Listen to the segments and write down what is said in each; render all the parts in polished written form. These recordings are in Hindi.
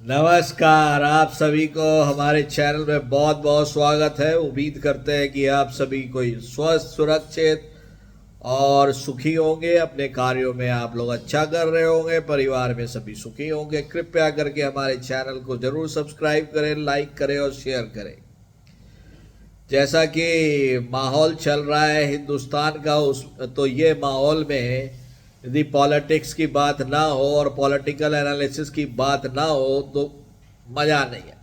नमस्कार। आप सभी को हमारे चैनल में बहुत बहुत स्वागत है। उम्मीद करते हैं कि आप सभी कोई स्वस्थ, सुरक्षित और सुखी होंगे। अपने कार्यों में आप लोग अच्छा कर रहे होंगे, परिवार में सभी सुखी होंगे। कृपया करके हमारे चैनल को जरूर सब्सक्राइब करें, लाइक करें और शेयर करें। जैसा कि माहौल चल रहा है हिंदुस्तान का, उस तो ये माहौल में यदि पॉलिटिक्स की बात ना हो और पॉलिटिकल एनालिसिस की बात ना हो तो मज़ा नहीं है।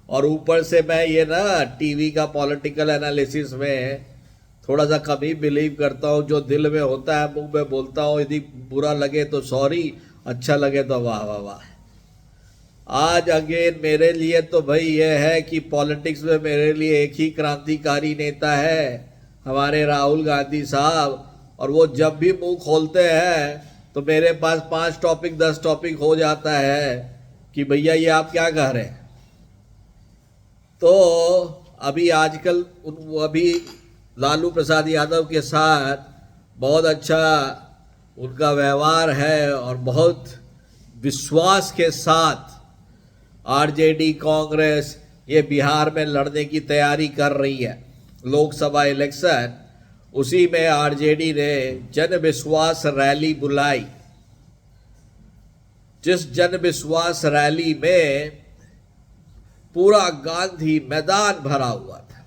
और ऊपर से मैं ये ना टीवी का पॉलिटिकल एनालिसिस में थोड़ा सा कम ही बिलीव करता हूँ। जो दिल में होता है मुंह में बोलता हूँ। यदि बुरा लगे तो सॉरी, अच्छा लगे तो वाह वाह वाह। आज अगेन मेरे लिए तो भाई ये है कि पॉलिटिक्स में मेरे लिए एक ही क्रांतिकारी नेता है, हमारे राहुल गांधी साहब। और वो जब भी मुंह खोलते हैं तो मेरे पास 5 टॉपिक 10 टॉपिक हो जाता है कि भैया ये आप क्या कह रहे हैं। तो अभी आजकल अभी लालू प्रसाद यादव के साथ बहुत अच्छा उनका व्यवहार है और बहुत विश्वास के साथ आरजेडी कांग्रेस ये बिहार में लड़ने की तैयारी कर रही है लोकसभा इलेक्शन। उसी में आरजेडी ने जन विश्वास रैली बुलाई। जिस जन विश्वास रैली में पूरा गांधी मैदान भरा हुआ था।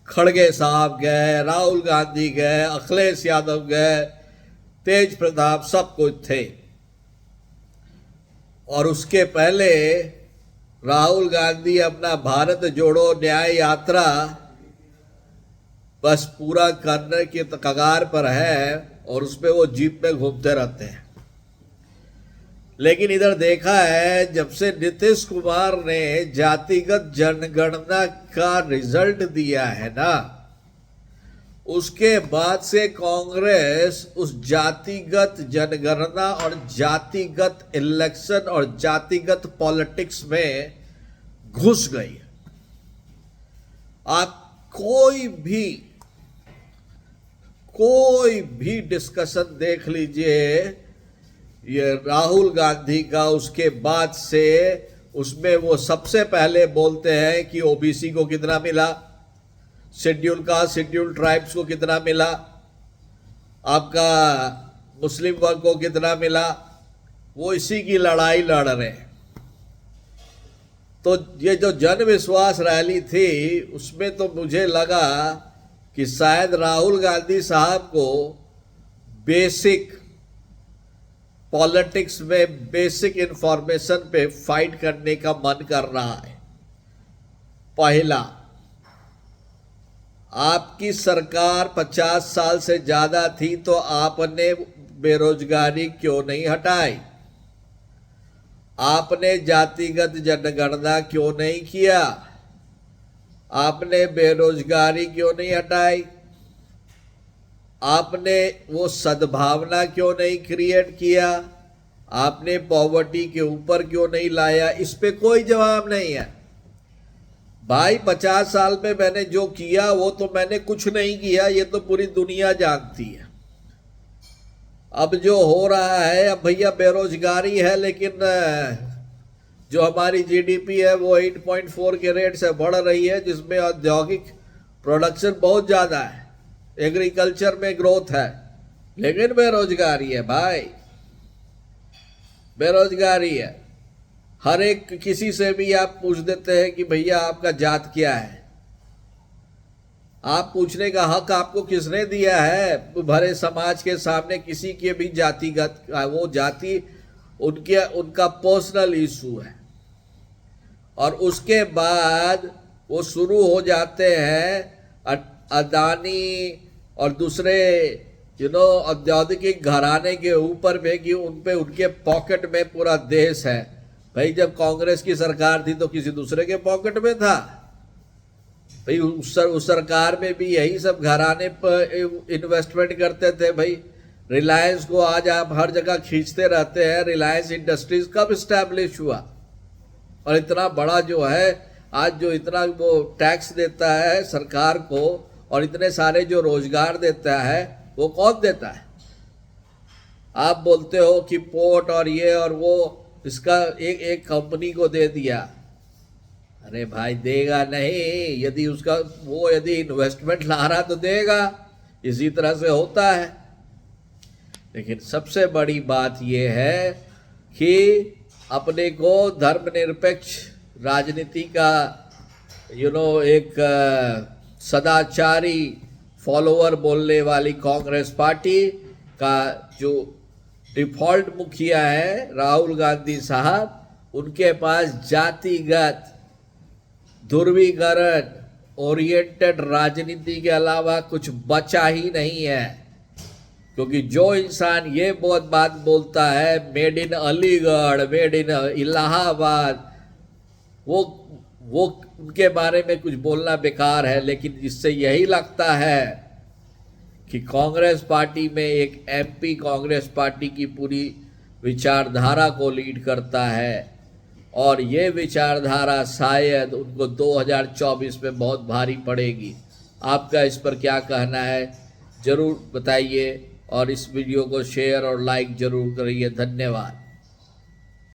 खड़गे साहब गए, राहुल गांधी गए, अखिलेश यादव गए, तेज प्रताप सब कुछ थे। और उसके पहले राहुल गांधी अपना भारत जोड़ो न्याय यात्रा बस पूरा करने के कगार पर है और उस पर वो जीप में घूमते रहते हैं। लेकिन इधर देखा है, जब से नीतीश कुमार ने जातिगत जनगणना का रिजल्ट दिया है ना, उसके बाद से कांग्रेस उस जातिगत जनगणना और जातिगत इलेक्शन और जातिगत पॉलिटिक्स में घुस गई। आप कोई भी डिस्कशन देख लीजिए ये राहुल गांधी का, उसके बाद से उसमें वो सबसे पहले बोलते हैं कि ओबीसी को कितना मिला, शेड्यूल कास्ट शेड्यूल ट्राइब्स को कितना मिला, आपका मुस्लिम वर्ग को कितना मिला। वो इसी की लड़ाई लड़ रहे हैं। तो ये जो जन विश्वास रैली थी उसमें तो मुझे लगा कि शायद राहुल गांधी साहब को बेसिक पॉलिटिक्स में बेसिक इंफॉर्मेशन पे फाइट करने का मन कर रहा है। पहला, आपकी सरकार 50 साल से ज़्यादा थी तो आपने बेरोजगारी क्यों नहीं हटाई? आपने जातिगत जनगणना क्यों नहीं किया? आपने बेरोजगारी क्यों नहीं हटाई? आपने वो सद्भावना क्यों नहीं क्रिएट किया? आपने पॉवर्टी के ऊपर क्यों नहीं लाया? इस पे कोई जवाब नहीं है। भाई 50 साल में मैंने जो किया वो तो मैंने कुछ नहीं किया, ये तो पूरी दुनिया जानती है। अब जो हो रहा है, अब भैया बेरोजगारी है, लेकिन जो हमारी जीडीपी है वो 8.4 के रेट से बढ़ रही है, जिसमें औद्योगिक प्रोडक्शन बहुत ज़्यादा है, एग्रीकल्चर में ग्रोथ है, लेकिन बेरोजगारी है भाई, बेरोजगारी है। हर एक किसी से भी आप पूछ देते हैं कि भैया आपका जात क्या है। आप पूछने का हक आपको किसने दिया है? भरे समाज के सामने किसी के भी जातिगत वो जाति उनका पर्सनल इशू है। और उसके बाद वो शुरू हो जाते हैं अदानी और दूसरे औद्योगिक घराने के ऊपर पे कि उन पे उनके पॉकेट में पूरा देश है। भाई जब कांग्रेस की सरकार थी तो किसी दूसरे के पॉकेट में था भाई। उस सरकार में भी यही सब घराने पर इन्वेस्टमेंट करते थे भाई। रिलायंस को आज आप हर जगह खींचते रहते हैं। रिलायंस इंडस्ट्रीज कब इस्टेब्लिश हुआ? और इतना बड़ा जो है आज, जो इतना वो टैक्स देता है सरकार को और इतने सारे जो रोजगार देता है, वो कौन देता है? आप बोलते हो कि पोर्ट और ये और वो, इसका एक कंपनी को दे दिया। अरे भाई देगा नहीं, यदि उसका वो यदि इन्वेस्टमेंट ला रहा तो देगा, इसी तरह से होता है। लेकिन सबसे बड़ी बात यह है कि अपने को धर्मनिरपेक्ष राजनीति का एक सदाचारी फॉलोअर बोलने वाली कांग्रेस पार्टी का जो डिफॉल्ट मुखिया है राहुल गांधी साहब, उनके पास जातिगत ध्रुवीकरण ओरिएंटेड राजनीति के अलावा कुछ बचा ही नहीं है। क्योंकि जो इंसान ये बहुत बात बोलता है made in Aligarh, made in Allahabad, वो उनके बारे में कुछ बोलना बेकार है। लेकिन इससे यही लगता है कि कांग्रेस पार्टी में एक एमपी कांग्रेस पार्टी की पूरी विचारधारा को लीड करता है, और ये विचारधारा शायद उनको 2024 में बहुत भारी पड़ेगी। आपका इस पर क्या कहना है ज़रूर बताइए, और इस वीडियो को शेयर और लाइक ज़रूर करिए। धन्यवाद।